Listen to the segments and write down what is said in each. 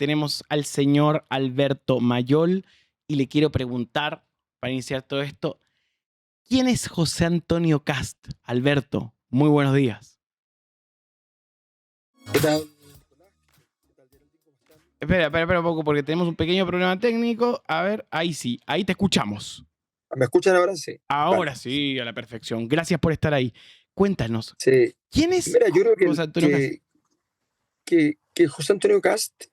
tenemos al señor Alberto Mayol y le quiero preguntar, para iniciar todo esto, ¿quién es José Antonio Kast? Alberto, muy buenos días. ¿Qué tal? Espera un poco porque tenemos un pequeño problema técnico. A ver, ahí sí, ahí te escuchamos. ¿Me escuchan ahora? Sí. Ahora Vale. sí, a la perfección. Gracias por estar ahí. Cuéntanos, Sí. ¿quién es Mira, yo creo José Antonio Kast? que José Antonio Cast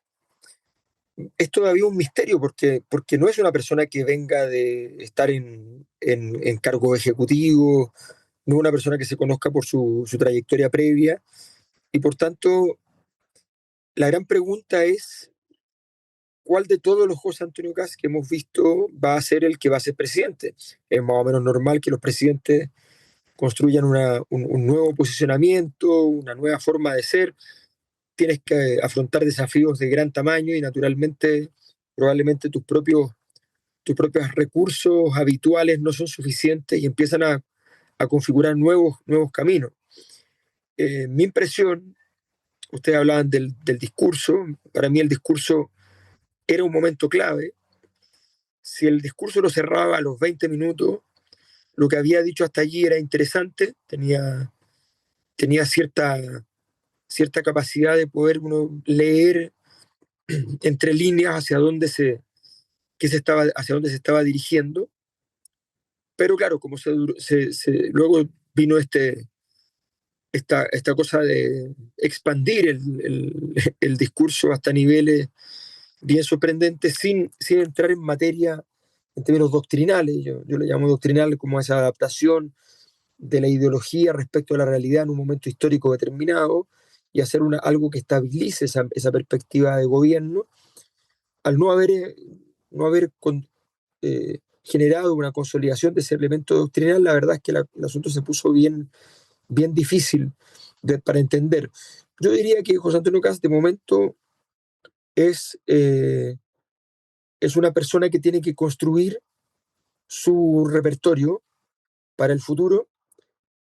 es todavía un misterio porque no es una persona que venga de estar en cargo ejecutivo, no es una persona que se conozca por su trayectoria previa y por tanto la gran pregunta es ¿cuál de todos los José Antonio Cast que hemos visto va a ser el que va a ser presidente? Es más o menos normal que los presidentes construyan un nuevo posicionamiento, una nueva forma de ser. Tienes que afrontar desafíos de gran tamaño y naturalmente probablemente tus propios recursos habituales no son suficientes y empiezan a configurar nuevos caminos. Mi impresión, ustedes hablaban del discurso, para mí el discurso era un momento clave. Si el discurso lo cerraba a los 20 minutos, lo que había dicho hasta allí era interesante, tenía cierta capacidad de poder uno leer entre líneas hacia dónde se estaba dirigiendo. Pero claro, como luego vino esta cosa de expandir el discurso hasta niveles bien sorprendentes sin entrar en materia en términos doctrinales. Yo le llamo doctrinal como esa adaptación de la ideología respecto a la realidad en un momento histórico determinado y hacer algo que estabilice esa perspectiva de gobierno, al no haber generado una consolidación de ese elemento doctrinal, la verdad es que el asunto se puso bien difícil para entender. Yo diría que José Antonio Cast de momento es, eh, es una persona que tiene que construir su repertorio para el futuro,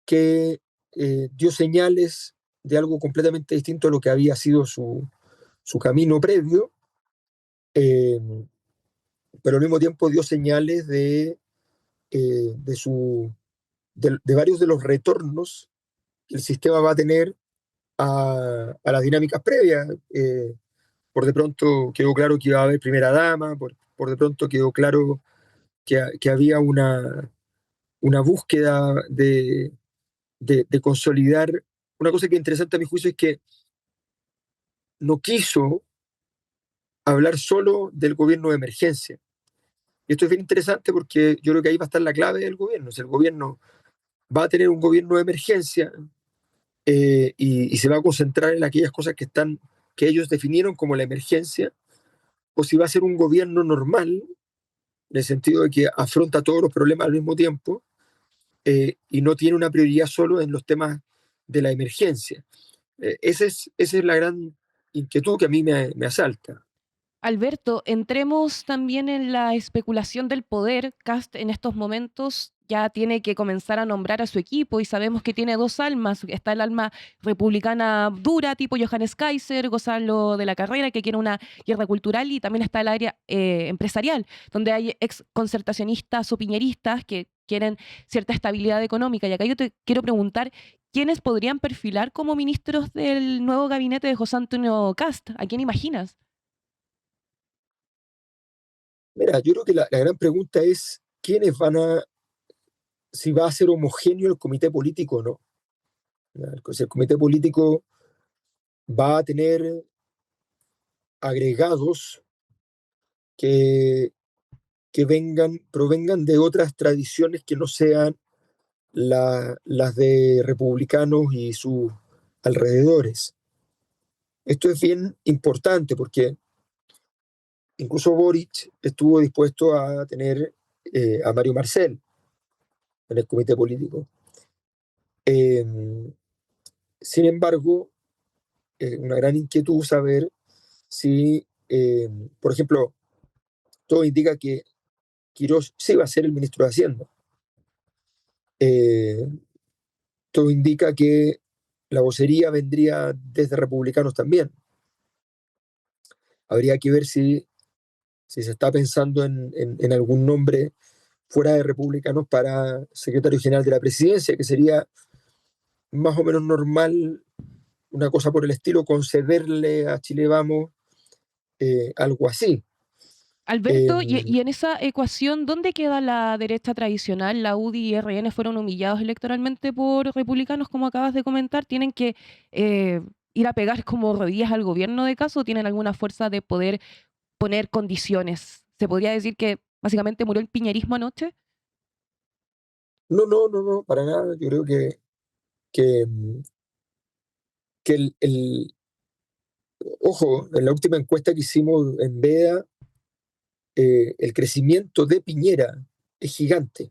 que dio señales de algo completamente distinto a lo que había sido su camino previo, eh, pero al mismo tiempo dio señales de varios de los retornos que el sistema va a tener a las dinámicas previas. Por de pronto quedó claro que iba a haber primera dama, por de pronto quedó claro que había una búsqueda de consolidar. Una cosa que es interesante a mi juicio es que no quiso hablar solo del gobierno de emergencia. Y esto es bien interesante porque yo creo que ahí va a estar la clave del gobierno. Si el gobierno va a tener un gobierno de emergencia, y se va a concentrar en aquellas cosas que ellos definieron como la emergencia, o si va a ser un gobierno normal, en el sentido de que afronta todos los problemas al mismo tiempo, y no tiene una prioridad solo en los temas de la emergencia. Esa es la gran inquietud que a mí me asalta. Alberto, entremos también en la especulación del poder. Kast en estos momentos ya tiene que comenzar a nombrar a su equipo y sabemos que tiene dos almas. Está el alma republicana dura, tipo Johannes Kaiser, Gonzalo de la Carrera, que quiere una guerra cultural, y también está el área empresarial, donde hay ex concertacionistas o piñeristas que quieren cierta estabilidad económica. Y acá yo te quiero preguntar, ¿quiénes podrían perfilar como ministros del nuevo gabinete de José Antonio Kast? ¿A quién imaginas? Mira, yo creo que la gran pregunta es si va a ser homogéneo el comité político o no. Si el comité político va a tener agregados que, provengan de otras tradiciones que no sean las de republicanos y sus alrededores. Esto es bien importante porque incluso Boric estuvo dispuesto a tener a Mario Marcel en el comité político. Eh, Sin embargo, una gran inquietud saber si, por ejemplo, todo indica que Quirós sí va a ser el ministro de Hacienda. Eh, Todo indica que la vocería vendría desde republicanos también. Habría que ver si se está pensando en algún nombre fuera de republicanos para secretario general de la presidencia, que sería más o menos normal, una cosa por el estilo, concederle a Chile Vamos algo así. Alberto, y en esa ecuación, ¿dónde queda la derecha tradicional? La UDI y RN fueron humillados electoralmente por republicanos, como acabas de comentar. ¿Tienen que ir a pegar como rodillas al gobierno de caso o tienen alguna fuerza de poder poner condiciones? ¿Se podría decir que básicamente murió el piñerismo anoche? No, para nada. Yo creo que, que ojo, en la última encuesta que hicimos en VEDA, el crecimiento de Piñera es gigante,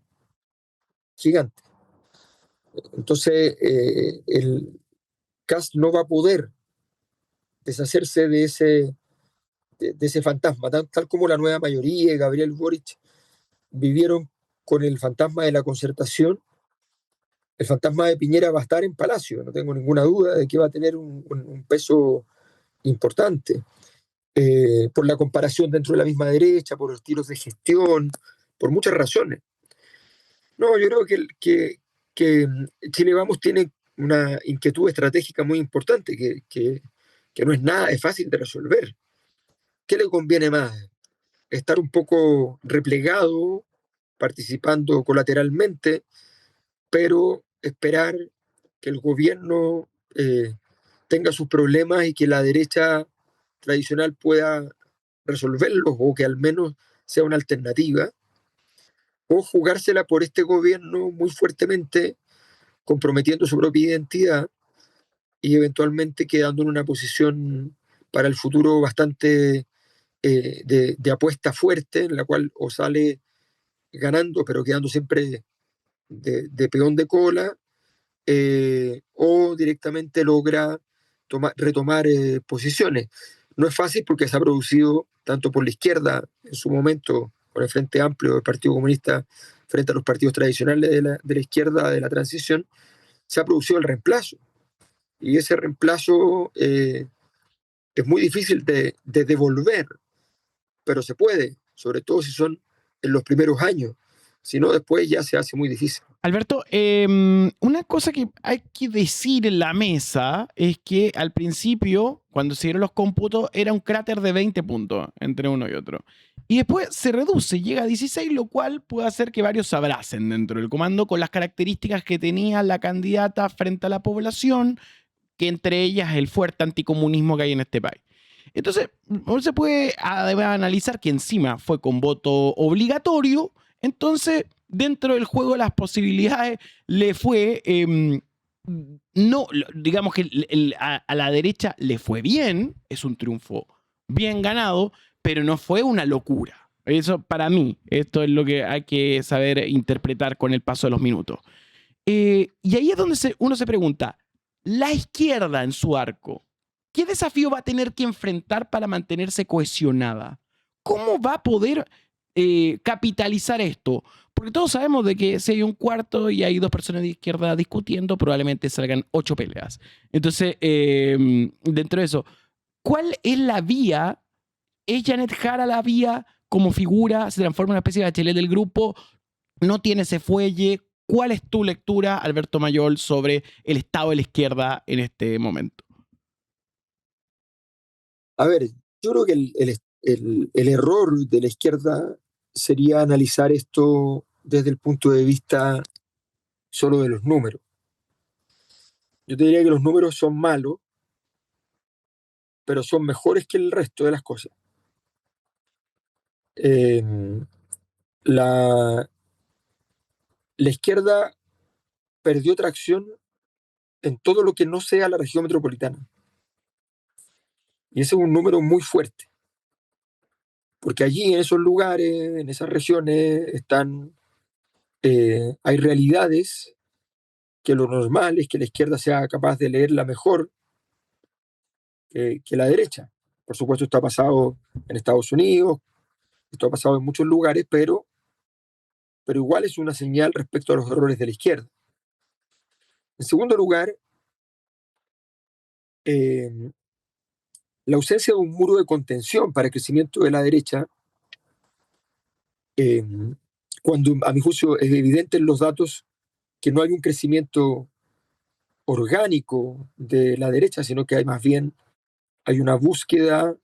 gigante. Entonces, el Kast no va a poder deshacerse de ese fantasma, tal como la nueva mayoría y Gabriel Boric vivieron con el fantasma de la concertación. El fantasma de Piñera va a estar en Palacio, no tengo ninguna duda de que va a tener un peso importante, por la comparación dentro de la misma derecha, por los estilos de gestión, por muchas razones. No, yo creo que Chile Vamos tiene una inquietud estratégica muy importante que no es nada, es fácil de resolver. ¿Qué le conviene más? Estar un poco replegado, participando colateralmente, pero esperar que el gobierno tenga sus problemas y que la derecha tradicional pueda resolverlos o que al menos sea una alternativa, o jugársela por este gobierno muy fuertemente, comprometiendo su propia identidad y eventualmente quedando en una posición para el futuro bastante de apuesta fuerte, en la cual o sale ganando, pero quedando siempre de peón de cola, o directamente logra retomar posiciones. No es fácil porque se ha producido tanto por la izquierda en su momento, con el Frente Amplio del Partido Comunista frente a los partidos tradicionales de la izquierda de la transición, se ha producido el reemplazo. Y ese reemplazo es muy difícil de devolver, pero se puede, sobre todo si son en los primeros años. Si no, después ya se hace muy difícil. Alberto, una cosa que hay que decir en la mesa es que al principio, cuando se dieron los cómputos, era un cráter de 20 puntos entre uno y otro. Y después se reduce, llega a 16, lo cual puede hacer que varios se abracen dentro del comando con las características que tenía la candidata frente a la población, que entre ellas el fuerte anticomunismo que hay en este país. Entonces, uno se puede analizar que encima fue con voto obligatorio, entonces dentro del juego de las posibilidades le fue, no, digamos que a la derecha le fue bien, es un triunfo bien ganado, pero no fue una locura. Eso para mí, esto es lo que hay que saber interpretar con el paso de los minutos. Y ahí es donde uno se pregunta, la izquierda en su arco, ¿qué desafío va a tener que enfrentar para mantenerse cohesionada? ¿Cómo va a poder capitalizar esto? Porque todos sabemos de que si hay un cuarto y hay dos personas de izquierda discutiendo, probablemente salgan 8 peleas. Entonces, dentro de eso, ¿cuál es la vía? ¿Es Janet Jara la vía como figura? ¿Se transforma en una especie de Bachelet del grupo? ¿No tiene ese fuelle? ¿Cuál es tu lectura, Alberto Mayol, sobre el estado de la izquierda en este momento? A ver, yo creo que el error de la izquierda sería analizar esto desde el punto de vista solo de los números. Yo te diría que los números son malos, pero son mejores que el resto de las cosas. Eh, la, la izquierda perdió tracción en todo lo que no sea la región metropolitana. Y ese es un número muy fuerte, porque allí en esos lugares, en esas regiones, hay realidades que lo normal es que la izquierda sea capaz de leerla mejor que la derecha. Por supuesto, esto ha pasado en Estados Unidos, esto ha pasado en muchos lugares, pero igual es una señal respecto a los errores de la izquierda. En segundo lugar, eh, la ausencia de un muro de contención para el crecimiento de la derecha, eh, cuando a mi juicio es evidente en los datos que no hay un crecimiento orgánico de la derecha, sino que hay más bien hay una búsqueda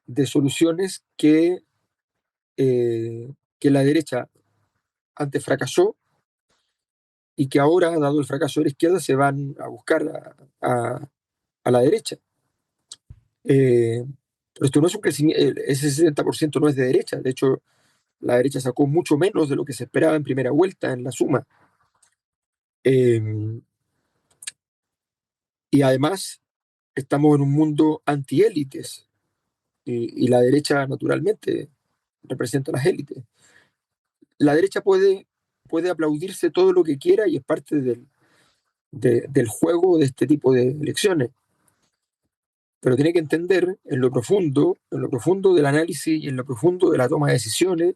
de soluciones que la derecha antes fracasó y que ahora, dado el fracaso de la izquierda, se van a buscar a la derecha. Pero esto no es un crecimiento, ese 60% no es de derecha, de hecho la derecha sacó mucho menos de lo que se esperaba en primera vuelta en la suma. Y además estamos en un mundo antiélites y la derecha naturalmente representa las élites. La derecha puede aplaudirse todo lo que quiera y es parte del juego de este tipo de elecciones, pero tiene que entender en lo profundo del análisis y en lo profundo de la toma de decisiones,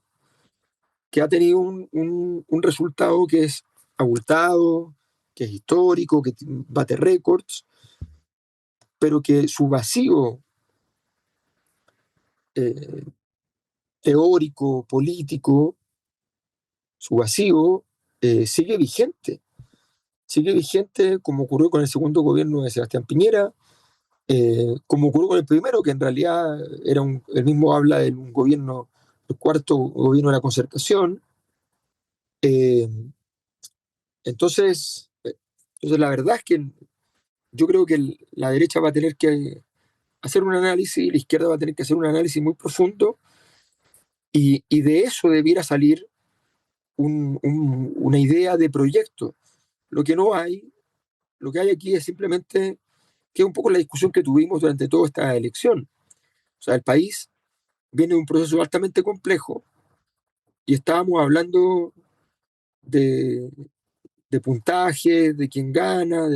que ha tenido un resultado que es abultado, que es histórico, que bate récords, pero que su vacío eh, teórico, político, su vacío sigue vigente como ocurrió con el segundo gobierno de Sebastián Piñera, como ocurrió con el primero, que en realidad el mismo habla de un gobierno, el cuarto gobierno de la concertación. Eh, entonces, la verdad es que yo creo que la derecha va a tener que hacer un análisis, la izquierda va a tener que hacer un análisis muy profundo, y de eso debiera salir una idea de proyecto. Lo que no hay, lo que hay aquí es simplemente, que es un poco la discusión que tuvimos durante toda esta elección. O sea, el país viene de un proceso altamente complejo y estábamos hablando de, de puntaje, de quién gana,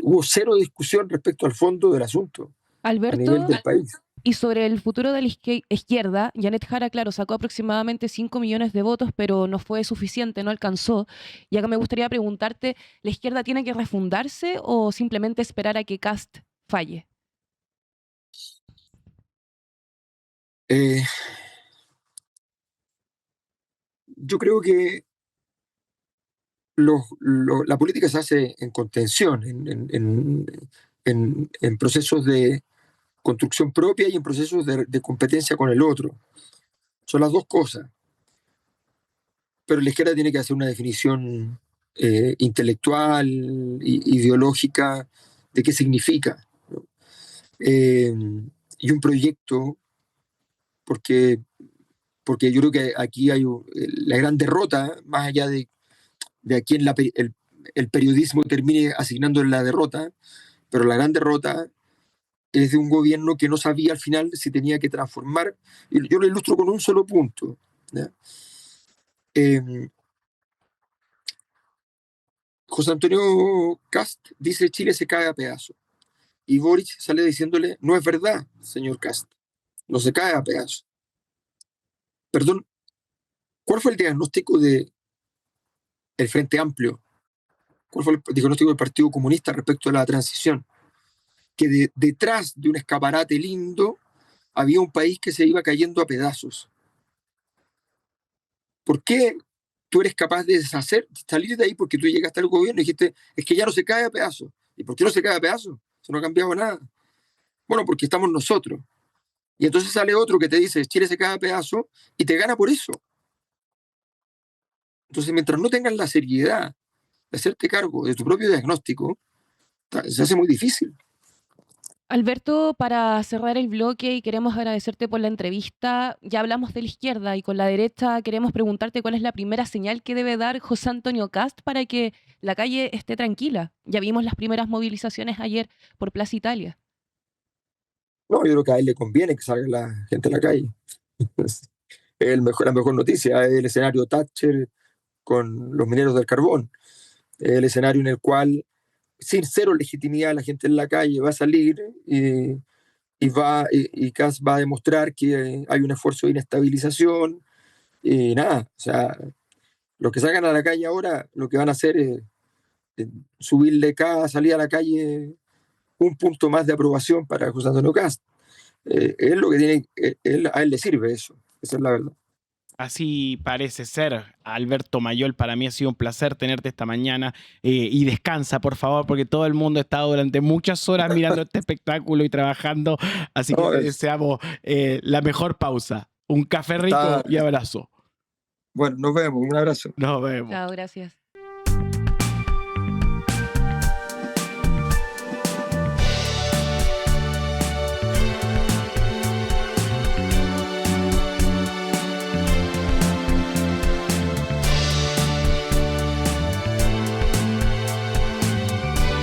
hubo cero discusión respecto al fondo del asunto a nivel Alberto, del país. y sobre el futuro de la izquierda, Janet Jara, claro, sacó aproximadamente 5 millones de votos, pero no fue suficiente, no alcanzó. Y acá me gustaría preguntarte, ¿la izquierda tiene que refundarse o simplemente esperar a que Kast falle? Eh, yo creo que la política se hace en contención, en procesos de construcción propia y en procesos de competencia con el otro. Son las dos cosas. Pero la izquierda tiene que hacer una definición intelectual, ideológica, de qué significa, ¿no? Y un proyecto, porque, yo creo que aquí hay la gran derrota, más allá de a quién el periodismo termine asignando la derrota, pero la gran derrota es de un gobierno que no sabía al final si tenía que transformar, y yo lo ilustro con un solo punto, ¿ya? Eh, José Antonio Cast dice Chile se cae a pedazos. Y Boric sale diciéndole, no es verdad, señor Cast, no se cae a pedazos. Perdón, ¿cuál fue el diagnóstico del Frente Amplio? ¿Cuál fue el diagnóstico del Partido Comunista respecto a la transición? Que detrás de un escaparate lindo había un país que se iba cayendo a pedazos. ¿Por qué tú eres capaz de salir de ahí? Porque tú llegaste al gobierno y dijiste, es que ya no se cae a pedazos. ¿Y por qué no se cae a pedazos? Eso no ha cambiado nada. Bueno, porque estamos nosotros. Y entonces sale otro que te dice, Chile se cae a pedazos y te gana por eso. Entonces, mientras no tengas la seriedad de hacerte cargo de tu propio diagnóstico, se hace muy difícil. Alberto, para cerrar el bloque y queremos agradecerte por la entrevista, ya hablamos de la izquierda y con la derecha queremos preguntarte cuál es la primera señal que debe dar José Antonio Cast para que la calle esté tranquila. Ya vimos las primeras movilizaciones ayer por Plaza Italia. No, yo creo que a él le conviene que salga la gente a la calle. Es la mejor noticia, es el escenario Thatcher con los mineros del carbón. Es el escenario en el cual, sin cero legitimidad, la gente en la calle va a salir y Kass va a demostrar que hay un esfuerzo de inestabilización y nada. O sea, los que salgan a la calle ahora, lo que van a hacer es subirle cada salida a la calle un punto más de aprobación para José Antonio Cast. Es lo que tiene, a él le sirve eso, esa es la verdad. Así parece ser. Alberto Mayol, para mí ha sido un placer tenerte esta mañana y descansa, por favor, porque todo el mundo ha estado durante muchas horas mirando este espectáculo y trabajando, así que No, te deseamos la mejor pausa. Un café rico está, y abrazo. bueno, nos vemos, un abrazo. Nos vemos. Chao, gracias.